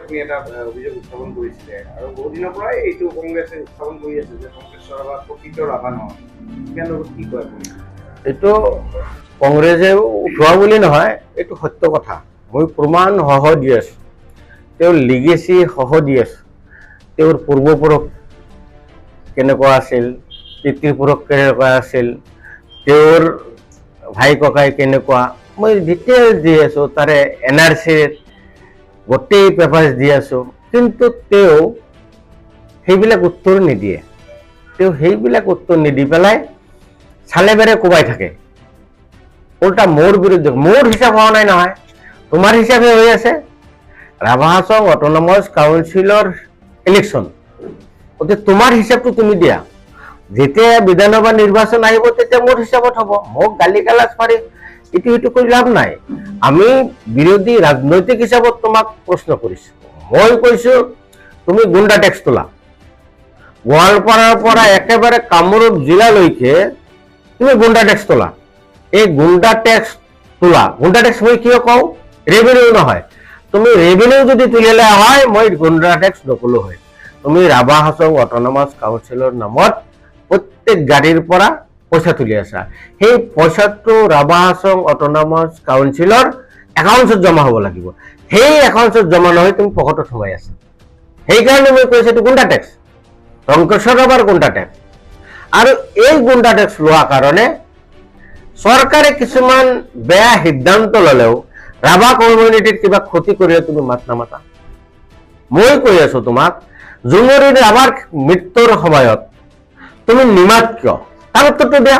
আপুনি এটা অভিযোগ উত্থাপন কৰিছিলে আৰু বহু দিনৰ পৰাই এইটো কংগ্ৰেছে উত্থাপন কৰি আছে যে কংগ্ৰেছৰ বা প্ৰকৃত ৰাভা নহয়। ইয়াৰ লগত কি কয় আপুনি? এইটো কংগ্ৰেছে উঠোৱা বুলি নহয়, এইটো সত্য কথা। মই প্ৰমাণ সহ দি আছোঁ, তেওঁৰ লিগেচি সহ দি আছোঁ। তেওঁৰ পূৰ্বপুৰুষ কেনেকুৱা আছিল, পিতৃপুৰুষ কেনেকুৱা আছিল, তেওঁৰ ভাই ককাই কেনেকুৱা, মই ডিটেইলছ দি আছোঁ। তাৰে NRCৰ গোটেই পেপাৰ্ছ দি আছোঁ। কিন্তু তেওঁ সেইবিলাক উত্তৰ নিদিয়ে। তেওঁ সেইবিলাক উত্তৰ নিদি পেলাই চালে বেৰে কোবাই থাকে। উল্টা মোৰ বিৰুদ্ধে, মোৰ হিচাপ হোৱা নাই নহয়, তোমাৰ হিচাপে হৈ আছে। ৰাভা হাছং অট'নমাছ কাউন্সিলৰ ইলেকশ্যন, গতিকে তোমাৰ হিচাপটো তুমি দিয়া। যেতিয়া বিধানসভা নিৰ্বাচন আহিব তেতিয়া মোৰ হিচাপত হ'ব। মোক গালি গালাজ পাৰি ইটো সিটো কৰি লাভ নাই। আমি বিৰোধী ৰাজনৈতিক হিচাপত তোমাক প্ৰশ্ন কৰিছোঁ। মই কৈছোঁ তুমি গুণ্ডা টেক্স তোলা। গোৱালপাৰাৰ পৰা একেবাৰে কামৰূপ জিলালৈকে তুমি গুণ্ডা টেক্স তোলা। এই গুণ্ডা টেক্স তোলা, গুণ্ডা টেক্স মই কিয় কওঁ, ৰেভিনিউ নহয়। তুমি ৰেভিনিউ যদি তুলিলে হয় মই গুণ্ডা টেক্স নকলো হয়। তুমি ৰাভা হাছং অট'নমাছ কাউন্সিলৰ নামত প্ৰত্যেক গাড়ীৰ পৰা পইচা তুলি আছা। সেই পইচাটো ৰাভা হাছং অট'নমাছ কাউন্সিলৰ একাউণ্টছত জমা হ'ব লাগিব। সেই একাউণ্টছত জমা নহয়, তুমি পকেটত সোমাই আছা। সেইকাৰণে মই কৈছোঁ এইটো গুণ্ডা টেক্স, টংকেশ্বৰ ৰাভাৰ গুণ্ডা টেক্স। আৰু এই গুণ্ডা টেক্স লোৱাৰ কাৰণে চৰকাৰে কিছুমান বেয়া সিদ্ধান্ত ল'লেও ৰাভা কমিউনিটিৰ কিবা ক্ষতি কৰিলে তুমি মাত নামাতা। মই কৈ আছোঁ তোমাক, জুমুৰি ৰাভাৰ মৃত্যুৰ সময়ত তুমি নিমাত কিয়, তাৰ উত্তৰটো দিয়া।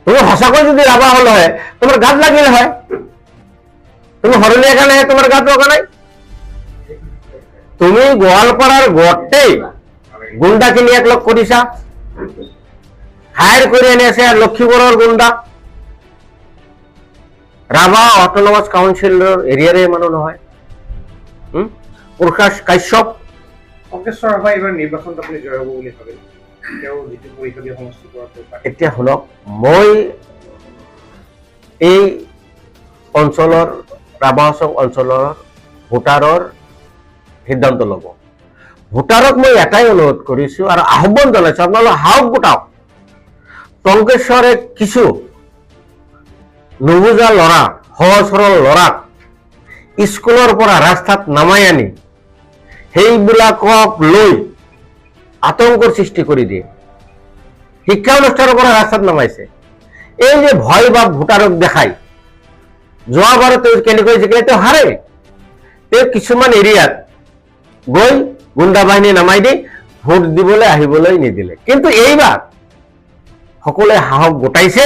তুমি সঁচাকৈ যদি ৰাভা হল হয় তোমাৰ গাত লাগিল হয়। তুমি হৰণীয়া কাৰণে তোমাৰ গাত লগা নাই। তুমি গোৱালপাৰাৰ গোটেই গুণ্ডাখিনি একলগ কৰিছা, হায়াৰ কৰি আনি আছে লক্ষীপুৰৰ গুণ্ডা। ৰাভা অট'নমাছ কাউন্সিলৰ এৰিয়াৰে মানুহ নহয়। প্ৰকাশ কাশ্যপ, টংকেশ্বৰ ৰাভা এইবাৰ নিৰ্বাচনত আপুনি জয় হ'ব বুলি ভাবে? তেওঁ যিটো পৰিষদীয় সমষ্টি কৰাটো এতিয়া শুনক, মই এই অঞ্চলৰ ৰাভা হাছং অঞ্চলৰ ভোটাৰৰ সিদ্ধান্ত ল'ব। ভোটাৰক মই এটাই অনুৰোধ কৰিছোঁ আৰু আহ্বান জনাইছোঁ, আপোনালোকে সাহস গোটাওক। টংকেশ্বৰে কিছু নুবুজা ল'ৰা, সহজ সৰল ল'ৰাক স্কুলৰ পৰা ৰাস্তাত নামাই আনি সেইবিলাকক লৈ আতংকৰ সৃষ্টি কৰি দিয়ে। শিক্ষা অনুষ্ঠানৰ পৰা ৰাস্তাত নামাইছে। এই যে ভয় বা ভোটাৰক দেখাই, যোৱাবাৰ তেওঁ কেনেকৈ জিকিলে, তেওঁ হাৰে। তেওঁ কিছুমান এৰিয়াত গৈ গুণ্ডা বাহিনী নামাই দি ভোট দিবলৈ আহিবলৈ নিদিলে। কিন্তু এইবাৰ সকলোৱে সাহস গোটাইছে,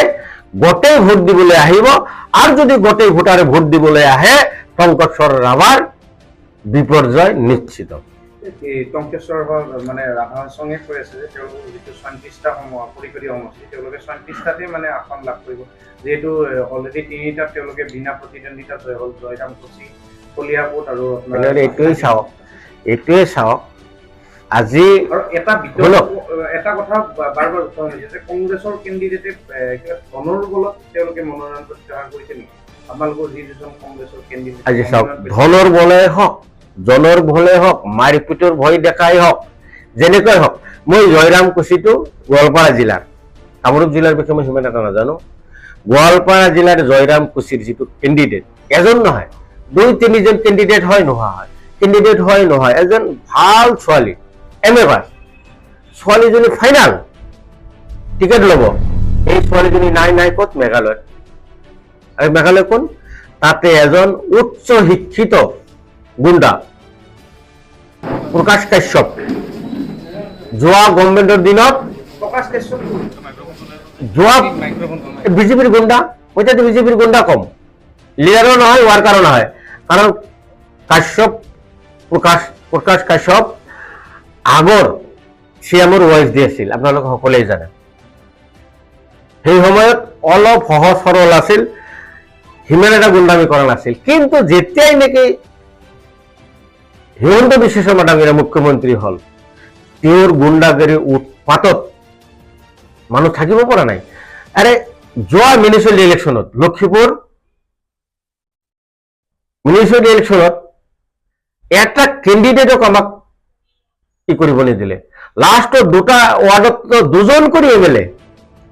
গোটেই ভোট দিবলৈ আহিব। আৰু যদি গোটেই ভোটাৰে ভোট দিবলৈ আহে, টংকেশ্বৰ ৰাভাৰ বিপৰ্যয় নিশ্চিত। টংকেশ্বৰ মানে ৰাভা হাছঙে কৈ আছে যে তেওঁলোকৰ যিটো ৩৬টা পৰিষদীয় সমষ্টি, তেওঁলোকে ৩৬টাতে মানে আসন লাভ কৰিব। যিহেতু অলৰেডি ৩টাত তেওঁলোকে বিনা প্ৰতিদ্বন্দ্বিতাত জয় হ'ল, জয়ৰাম কোচি, কলিয়াপুত আৰু এইটোৱে চাওক আজি। আৰু এটা কথা বাৰ বাৰ উত্থাপন হৈছে যে কংগ্ৰেছৰ কেণ্ডিডেটে ধনৰ বলত তেওঁলোকে মনোনয়ন প্ৰত্যাহাৰ কৰিছে নেকি? আপোনালোকৰ যি দুজন কংগ্ৰেছৰ কেণ্ডিডেট, আজি চাওক, ধনৰ বলে হওক, জনৰ বলে হওক, মাৰপিটৰ ভয় দেখাই হওক, যেনেকৈ হওক। মই জয়ৰাম কোচিটো গোৱালপাৰা জিলাৰ, কামৰূপ জিলাৰ বিষয়ে মই সিমান এটা নাজানো। গোৱালপাৰা জিলাৰ জয়ৰাম কোচিৰ যিটো কেণ্ডিডেট, এজন নহয় ২-৩জন কেণ্ডিডেট হয়, নোহোৱা হয়, কেণ্ডিডেট হয় নহয়। এজন ভাল ছোৱালী, MA পাছ ছোৱালীজনী ফাইনেল টিকেট ল'ব। এই ছোৱালীজনী নাই ক'ত, মেঘালয়ত। আৰু মেঘালয় কোন, তাতে এজন উচ্চ শিক্ষিত গুণ্ডা প্ৰকাশ কাশ্যপ, যোৱা গভৰ্ণমেণ্টৰ দিনত প্ৰকাশ কাশ্যপ যোৱা বিজেপিৰ গুণ্ডা। মই তাতে বিজেপিৰ গুণ্ডা কম, লিডাৰো নহয়, ৱাৰ্কাৰো নহয়। কাৰণ কাশ্যপ, প্ৰকাশ কাশ্যপ আগৰ CM-ৰ OSD আছিল, আপোনালোকে সকলোৱে জানে। সেই সময়ত অলপ সহজ সৰল আছিল, সিমান এটা গুণ্ডামি কৰা নাছিল। কিন্তু যেতিয়াই নেকি হিমন্ত বিশ্ব শৰ্মা ডাঙৰীয়া মুখ্যমন্ত্ৰী হ'ল, তেওঁৰ গুণ্ডাগিৰিৰ উৎপাতত মানুহ থাকিব পৰা নাই। আৰে যোৱা মিউনিচিপাল ইলেকশ্যনত, লক্ষীপুৰ মিউনিচিপাল ইলেকশ্যনত এটা কেণ্ডিডেটক আমাক কি কৰিব নিদিলে। লাষ্টত দুটা ৱাৰ্ডত দুজন কৰি এমএলএ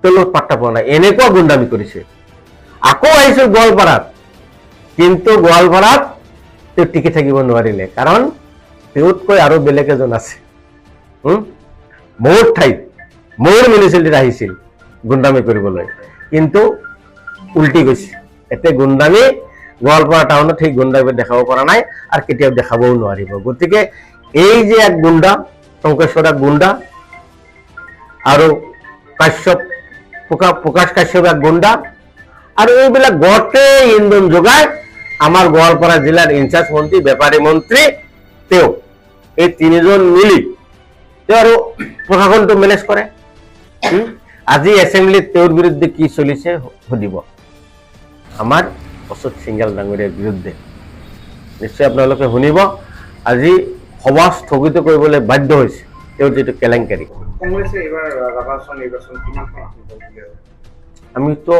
তেওঁলোক পাত্তা পোৱা নাই, এনেকুৱা গুণ্ডামি কৰিছে। আকৌ আহিছিল গোৱালপাৰাত, কিন্তু গোৱালপাৰাত তেওঁ টিকি থাকিব নোৱাৰিলে, কাৰণ তেওঁতকৈ আৰু বেলেগ এজন আছে। মোৰ ঠাইত মোৰ মিউনিচিপালিটিত আহিছিল গুণ্ডামি কৰিবলৈ, কিন্তু উল্টি গৈছে। এতিয়া গুণ্ডামি গোৱালপাৰা টাউনত সেই গুণ্ডামি দেখাব পৰা নাই আৰু কেতিয়াও দেখাবও নোৱাৰিব। গতিকে এই যে এক গুণ্ডা, টংকেশ্বৰ এক গুণ্ডা, আৰু কাশ্যপ প্ৰকাশ কাশ্যপ এক গুণ্ডা, আৰু এইবিলাক গোটেই ইন্ধন যোগায় আমাৰ গোৱালপাৰা জিলাৰ ইনচাৰ্জ মন্ত্ৰী, বেপাৰী মন্ত্ৰী তেওঁ, এই তিনিজন মিলি তেওঁ আৰু প্ৰশাসনটো মেনেজ কৰে। আজি এছেম্বলিত তেওঁৰ বিৰুদ্ধে কি চলিছে সুধিব, আমাৰ অচ্যুত সিংগাল ডাঙৰীয়াৰ বিৰুদ্ধে নিশ্চয় আপোনালোকে শুনিব। আজি সভা স্থগিত কৰিবলৈ বাধ্য হৈছে তেওঁৰ যিটো কেলেংকাৰী। কংগ্ৰেছে এইবাৰ ৰাভাংশ নিৰ্বাচন কিমান সফল বুলি ভাবে? আমিতো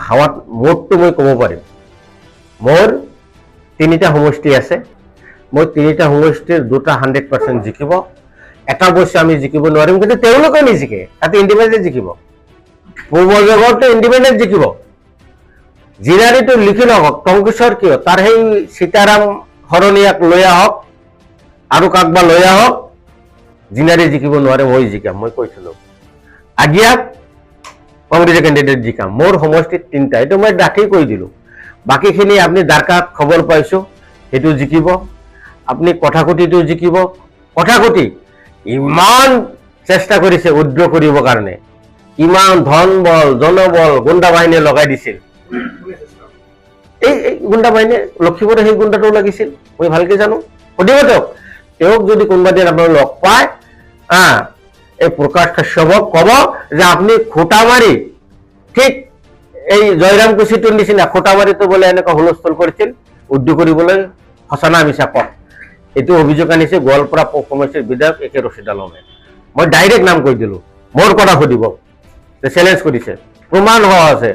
হাৱাত মোৰটো মই ক'ব পাৰিম, মোৰ 3টা সমষ্টি আছে, মই 3টা সমষ্টিৰ 2টা 100% জিকিব, এটা অৱশ্যে আমি জিকিব নোৱাৰিম, কিন্তু তেওঁলোকে নিজিকে, তাতে ইণ্ডিপেণ্ডেণ্ট জিকিব। পূৰ্ব জগতটো ইণ্ডিপেণ্ডেণ্ট জিকিব। জিৰাৰীটো লিখি লওক, টংকেশ্বৰ কিয়, তাৰ সেই সীতাৰাম শৰণীয়াক লৈ আহক আৰু কাকবা লৈ আহক, জিনাৰী জিকিব নোৱাৰে, মই জিকাম, মই কৈছিলো। আগিয়াক কংগ্ৰেছ কেণ্ডিডেট জিকাম, মোৰ সমষ্টিত 3টা, এইটো মই ডাকি কৈ দিলোঁ। বাকীখিনি আপুনি দ্বাৰকাত খবৰ পাইছোঁ, সেইটো জিকিব। আপুনি কথাকুটিটো জিকিব। কথাকুটি ইমান চেষ্টা কৰিছে উদ্ৰ কৰিবৰ কাৰণে, ইমান ধন বল জনবল গুণ্ডা বাহিনী লগাই দিছিল। এই গুণ্ডা বাহিনী লক্ষীপুৰৰ সেই গুণ্ডাটো লাগিছিল, মই ভালকে জানো, সুধিব তেওঁক। তেওঁক যদি কোনোবা দিন আপোনালোকে লগ পায়, এই প্ৰকাশ কাশ্যপক ক'ব যে আপুনি খুটা মাৰি, ঠিক এই জয়ৰাম কুচিটোৰ নিচিনা খুটা মাৰিটো বোলে এনেকুৱা হুলস্থুল কৰিছিল উদ্ৰ কৰিবলৈ, সঁচা না মিছা কওক। এইটো অভিযোগ আনিছে গোৱালপাৰা সমষ্টিৰ বিধায়ক একে ৰছিদ আলমে। মই ডাইৰেক্ট নাম কৈ দিলোঁ, মোৰ কথা সুধিব, চেলেঞ্জ কৰিছে, প্ৰমাণ হোৱা আছে।